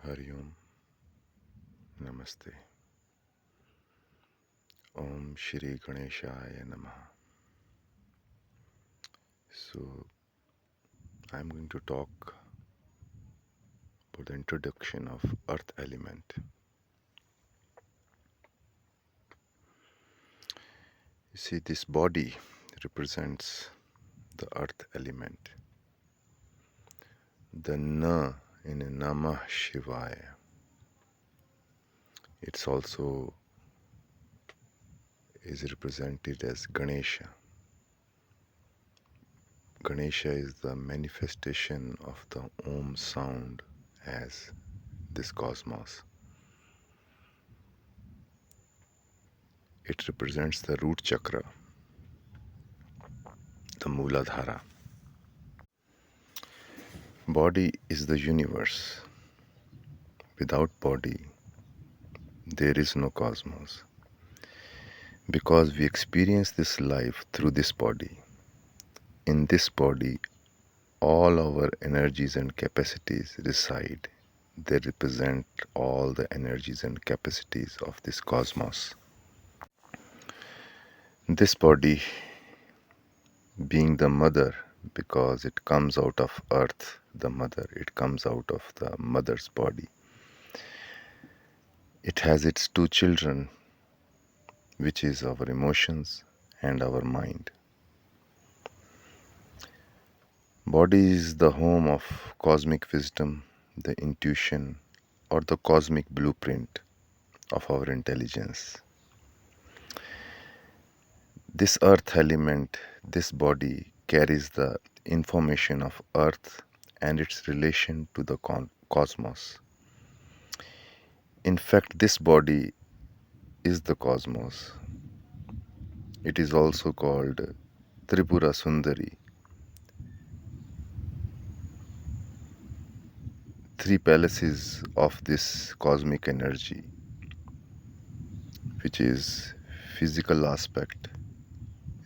Hari Om, Namaste. Om Shri Ganeshaya Namaha. So, I'm going to talk about the introduction of earth element. You see, this body represents the earth element. The Na in Namah Shivaya. It's also is represented as Ganesha. Ganesha is the manifestation of the Om sound as this cosmos. It represents the root chakra, the Mooladhara. Body is the universe. Without body, there is no cosmos. Because we experience this life through this body. In this body, all our energies and capacities reside. They represent all the energies and capacities of this cosmos. This body being the mother, because it comes out of earth, the mother, it comes out of the mother's body. It has its two children, which is our emotions and our mind. Body is the home of cosmic wisdom, the intuition, or the cosmic blueprint of our intelligence. This earth element, this body, carries the information of earth and its relation to the cosmos. In fact, this body is the cosmos. It is also called Tripura Sundari. Three palaces of this cosmic energy, which is physical aspect,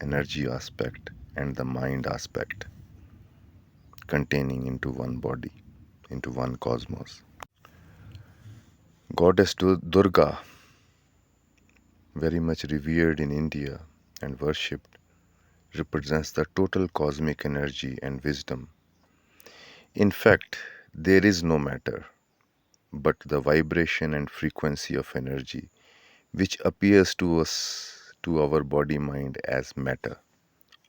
energy aspect, and the mind aspect, containing into one body, into one cosmos. Goddess Durga, very much revered in India and worshipped, represents the total cosmic energy and wisdom. In fact, there is no matter, but the vibration and frequency of energy, which appears to us, to our body mind, as matter,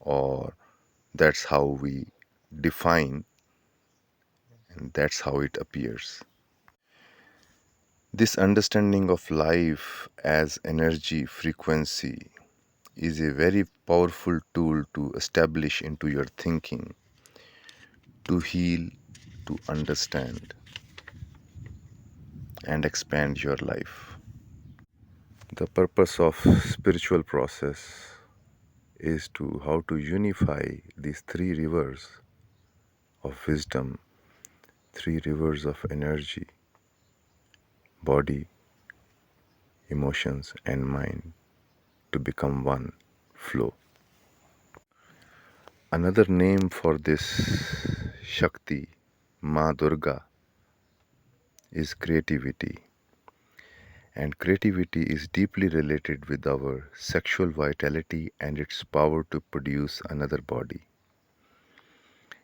or that's how we define, and that's how it appears. This understanding of life as energy frequency is a very powerful tool to establish into your thinking, to heal, to understand, and expand your life. The purpose of spiritual process is to how to unify these three rivers of wisdom, three rivers of energy, body, emotions, and mind, to become one flow. Another name for this Shakti, Ma Durga, is creativity. And creativity is deeply related with our sexual vitality and its power to produce another body.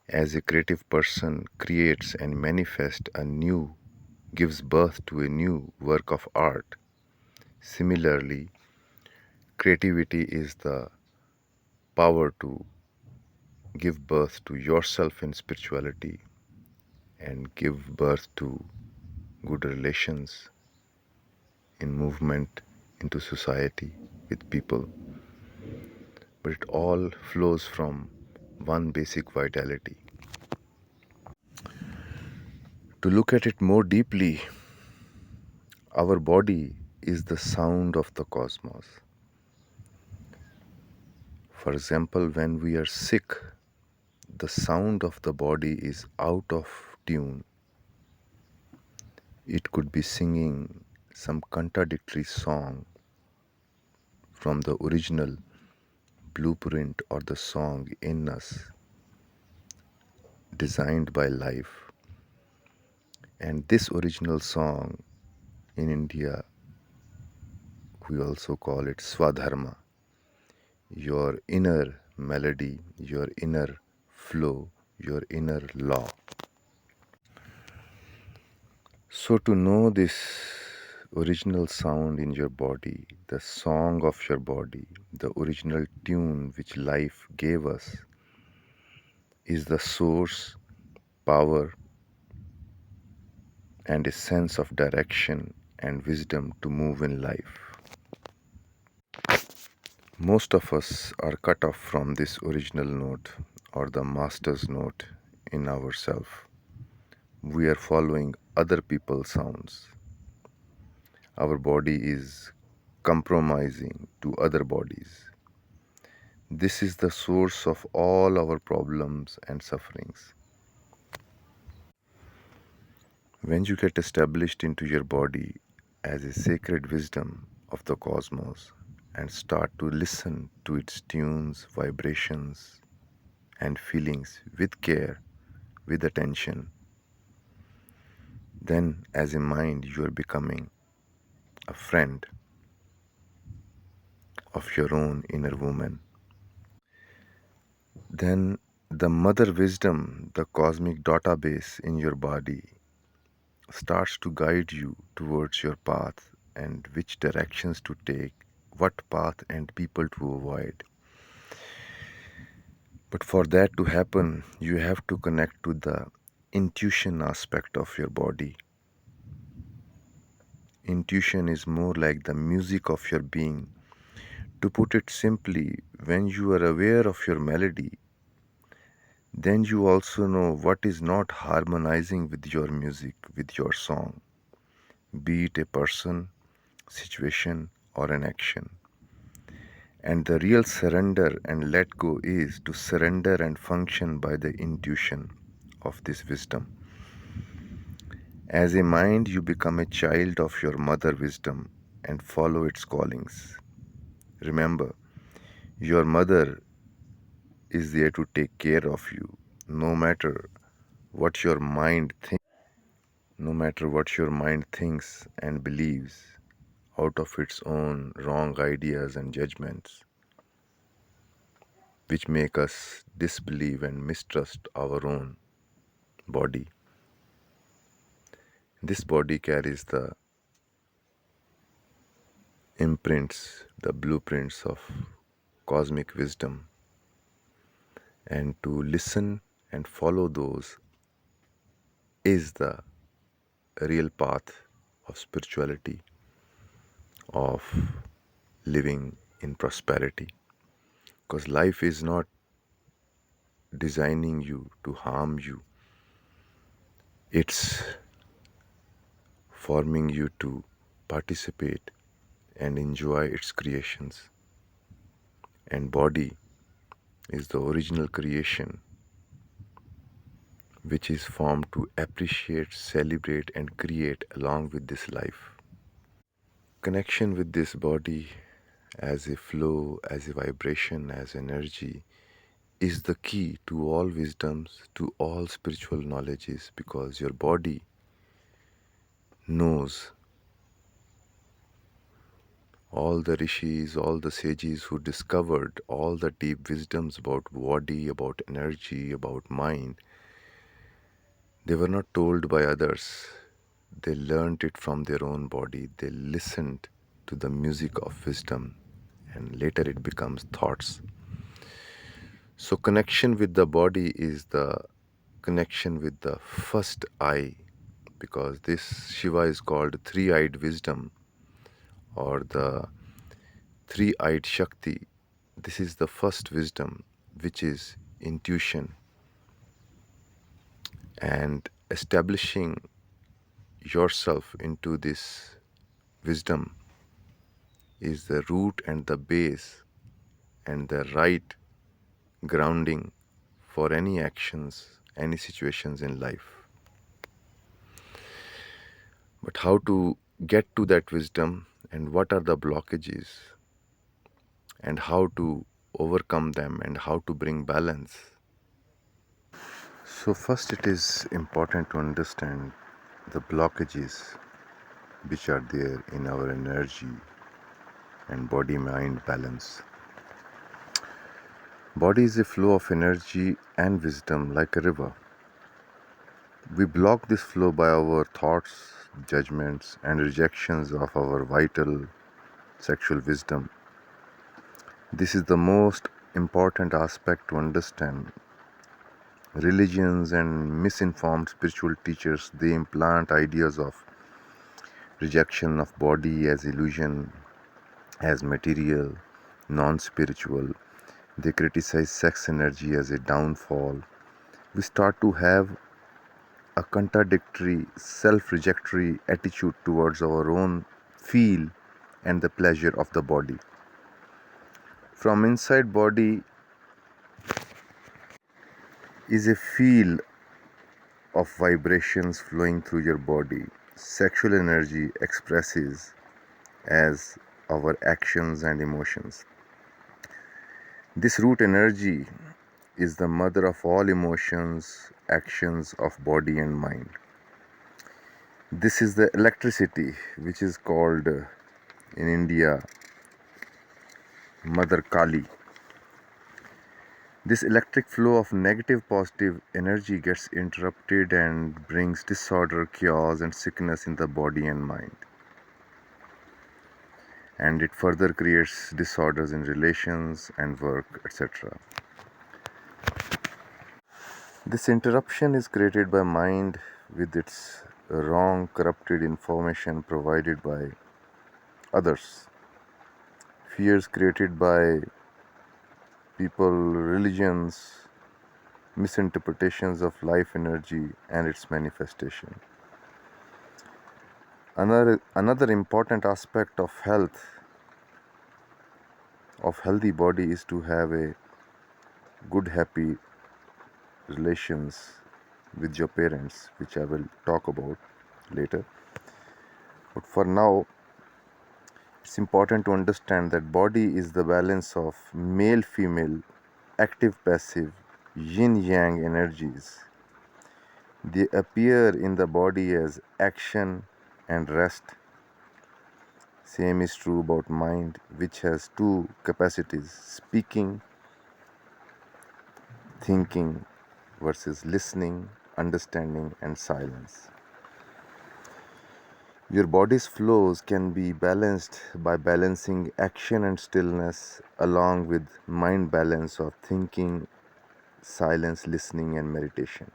As a creative person creates and manifests a new, gives birth to a new work of art. Similarly, creativity is the power to give birth to yourself in spirituality and give birth to good relations in movement into society with people. But it all flows from one basic vitality. To look at it more deeply, our body is the sound of the cosmos. For example, when we are sick, the sound of the body is out of tune. It could be singing some contradictory song from the original blueprint or the song in us, designed by life. And this original song in India, we also call it Swadharma, your inner melody, your inner flow, your inner law. So, to know this original sound in your body, the song of your body, the original tune which life gave us, is the source, power, and a sense of direction and wisdom to move in life. Most of us are cut off from this original note or the master's note in ourselves. We are following other people's sounds. Our body is compromising to other bodies. This is the source of all our problems and sufferings. When you get established into your body as a sacred wisdom of the cosmos and start to listen to its tunes, vibrations, and feelings with care, with attention, then as a mind you are becoming a friend of your own inner woman. Then the mother wisdom, the cosmic database in your body, starts to guide you towards your path and which directions to take, what path and people to avoid. But for that to happen, you have to connect to the intuition aspect of your body. Intuition is more like the music of your being. To put it simply, when you are aware of your melody, then you also know what is not harmonizing with your music, with your song, be it a person, situation, or an action. And the real surrender and let go is to surrender and function by the intuition of this wisdom. As a mind, you become a child of your mother wisdom and follow its callings. Remember, your mother is there to take care of you, no matter what your mind thinks, no matter what your mind thinks and believes out of its own wrong ideas and judgments, which make us disbelieve and mistrust our own body. This body carries the imprints, the blueprints of cosmic wisdom, and to listen and follow those is the real path of spirituality, of living in prosperity. Because life is not designing you to harm you, it's forming you to participate and enjoy its creations. And body is the original creation which is formed to appreciate, celebrate, and create along with this life. Connection with this body as a flow, as a vibration, as energy is the key to all wisdoms, to all spiritual knowledges, because your body knows all the rishis, all the sages who discovered all the deep wisdoms about body, about energy, about mind. They were not told by others. They learned it from their own body. They listened to the music of wisdom, and later it becomes thoughts. So connection with the body is the connection with the first eye, because this Shiva is called three-eyed wisdom or the three-eyed Shakti. This is the first wisdom, which is intuition, and establishing yourself into this wisdom is the root and the base and the right grounding for any actions, any situations in life. But how to get to that wisdom and what are the blockages and how to overcome them and how to bring balance? So, first, it is important to understand the blockages which are there in our energy and body mind balance. Body is a flow of energy and wisdom like a river. We block this flow by our thoughts, judgments, and rejections of our vital sexual wisdom. This is the most important aspect to understand. Religions and misinformed spiritual teachers, they implant ideas of rejection of body as illusion, as material, non-spiritual. They criticize sex energy as a downfall. We start to have a contradictory, self-rejectory attitude towards our own feel and the pleasure of the body. From inside body is a field of vibrations flowing through your body. Sexual energy expresses as our actions and emotions. This root energy is the mother of all emotions, actions of body and mind. This is the electricity which is called in India Mother Kali. This electric flow of negative positive energy gets interrupted and brings disorder, chaos, and sickness in the body and mind. And it further creates disorders in relations and work, etc. This interruption is created by mind with its wrong, corrupted information provided by others. Fears created by people, religions, misinterpretations of life energy and its manifestation. Another important aspect of healthy body is to have a good, happy relations with your parents, which I will talk about later. But for now, it's important to understand that body is the balance of male, female, active, passive, yin yang energies. They appear in the body as action and rest. Same is true about mind, which has two capacities: speaking, thinking, versus listening, understanding, and silence. Your body's flows can be balanced by balancing action and stillness along with mind balance of thinking, silence, listening, and meditation.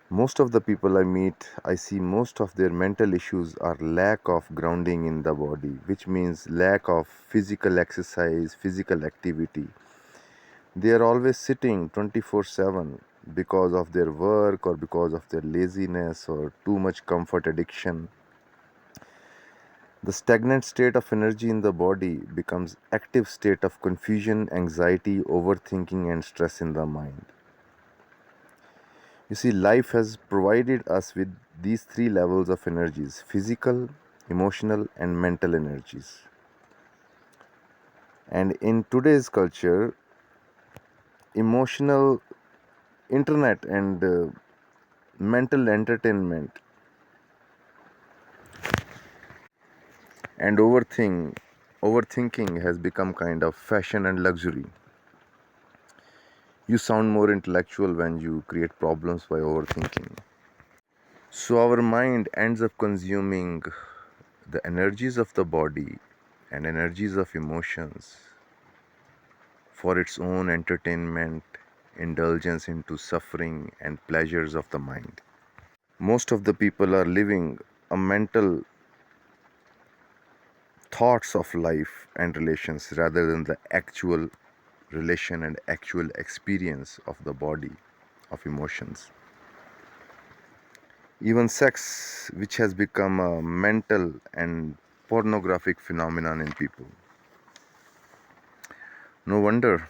Most of the people I meet, I see most of their mental issues are lack of grounding in the body, which means lack of physical exercise, physical activity. They are always sitting 24/7 because of their work or because of their laziness or too much comfort addiction. The stagnant state of energy in the body becomes active state of confusion, anxiety, overthinking, and stress in the mind. You see, life has provided us with these three levels of energies: physical, emotional, and mental energies. And in today's culture, emotional internet and mental entertainment and overthinking has become kind of fashion and luxury. You sound more intellectual when you create problems by overthinking. So our mind ends up consuming the energies of the body and energies of emotions for its own entertainment, indulgence into suffering and pleasures of the mind. Most of the people are living a mental thoughts of life and relations rather than the actual relation and actual experience of the body, of emotions. Even sex, which has become a mental and pornographic phenomenon in people. No wonder,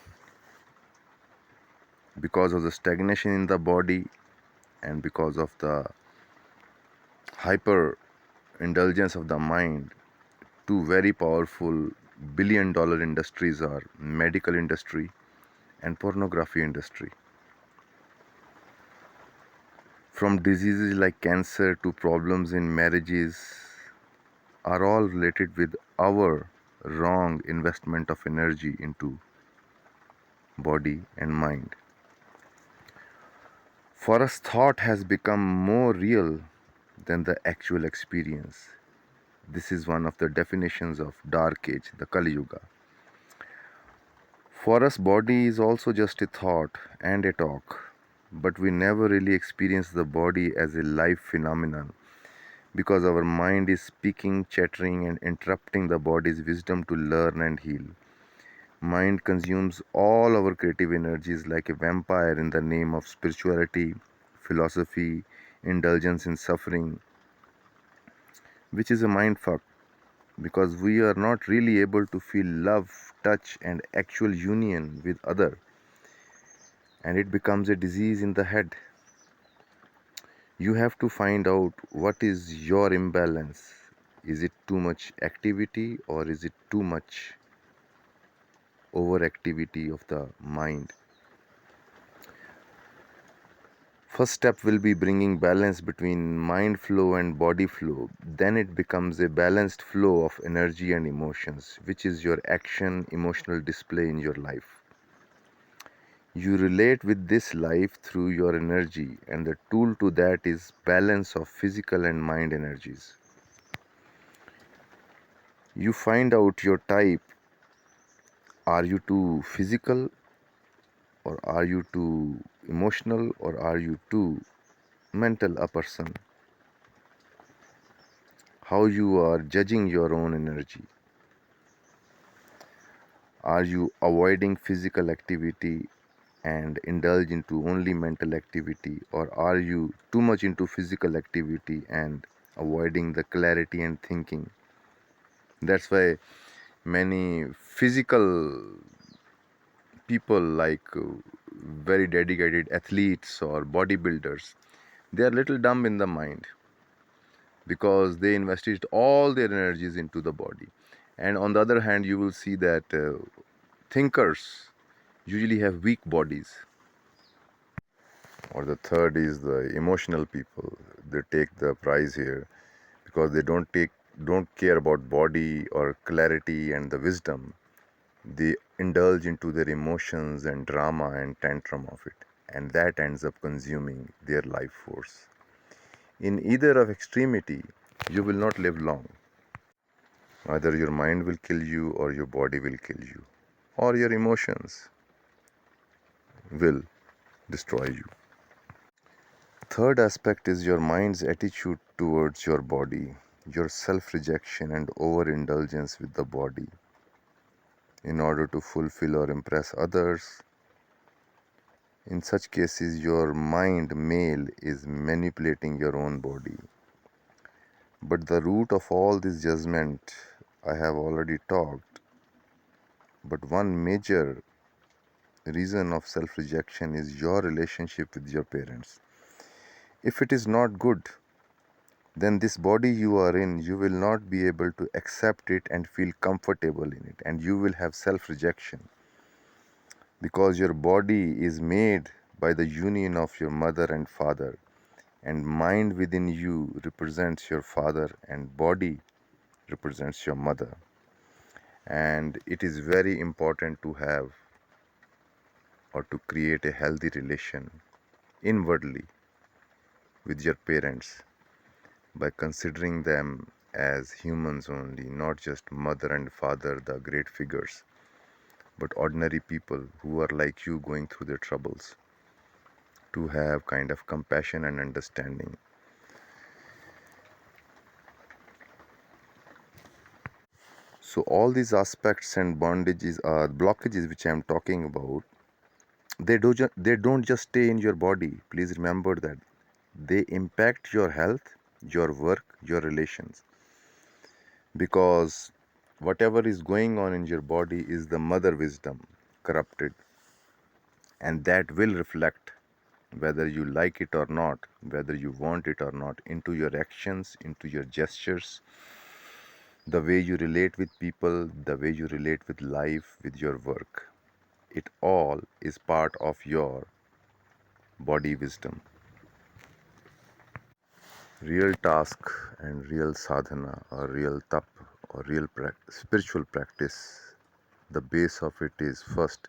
because of the stagnation in the body and because of the hyper indulgence of the mind, two very powerful billion-dollar industries are medical industry and pornography industry. from diseases like cancer to problems in marriages, are all related with our wrong investment of energy into body and mind. For us, thought has become more real than the actual experience. This is one of the definitions of Dark Age, the Kali Yuga. For us, body is also just a thought and a talk, but we never really experience the body as a live phenomenon because our mind is speaking, chattering, and interrupting the body's wisdom to learn and heal. Mind consumes all our creative energies like a vampire in the name of spirituality, philosophy, indulgence in suffering, which is a mind fuck because we are not really able to feel love, touch, and actual union with other, and it becomes a disease in the head. You have to find out what is your imbalance. Is it too much activity or is it too much overactivity of the mind? First step will be bringing balance between mind flow and body flow. Then it becomes a balanced flow of energy and emotions, which is your action, emotional display in your life. You relate with this life through your energy, and the tool to that is balance of physical and mind energies. You find out your type. Are you too physical, or are you too emotional, or are you too mental a person? How you are judging your own energy. Are you avoiding physical activity and indulge into only mental activity, or are you too much into physical activity and avoiding the clarity and thinking? That's why many physical people, like very dedicated athletes or bodybuilders, they are little dumb in the mind because they invested all their energies into the body. And on the other hand, you will see that thinkers usually have weak bodies. Or the third is the emotional people. They take the prize here because they don't care about body or clarity and the wisdom. They indulge into their emotions and drama and tantrum of it, and that ends up consuming their life force. In either of extremity, you will not live long. Either your mind will kill you, or your body will kill you, or your emotions will destroy you. Third aspect is your mind's attitude towards your body, your self-rejection and overindulgence with the body in order to fulfill or impress others. In such cases, your mind male is manipulating your own body. But the root of all this judgment I have already talked. But one major reason of self-rejection is your relationship with your parents. If it is not good, then this body you are in, you will not be able to accept it and feel comfortable in it, and you will have self-rejection because your body is made by the union of your mother and father, and mind within you represents your father and body represents your mother. And it is very important to have or to create a healthy relation inwardly with your parents by considering them as humans only, not just mother and father, the great figures, but ordinary people who are like you going through their troubles, to have kind of compassion and understanding. So all these aspects and bondages are blockages which I am talking about. They don't just stay in your body. Please remember that they impact your health, your work, your relations, because whatever is going on in your body is the mother wisdom corrupted, and that will reflect, whether you like it or not, whether you want it or not, into your actions, into your gestures, the way you relate with people, the way you relate with life, with your work. It all is part of your body wisdom. Real task and real sadhana or real tap or real spiritual practice, the base of it is first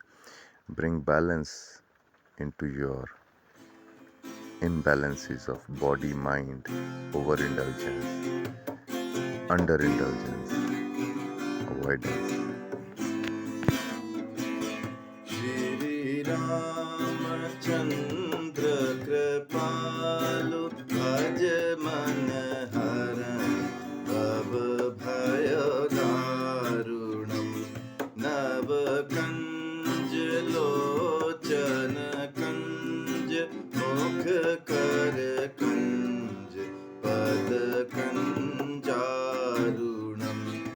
bring balance into your imbalances of body, mind, overindulgence, underindulgence, avoidance. Shri Ramachandra Kripalu Bhaj Man Haran Bhav Bhayo Darunam Nav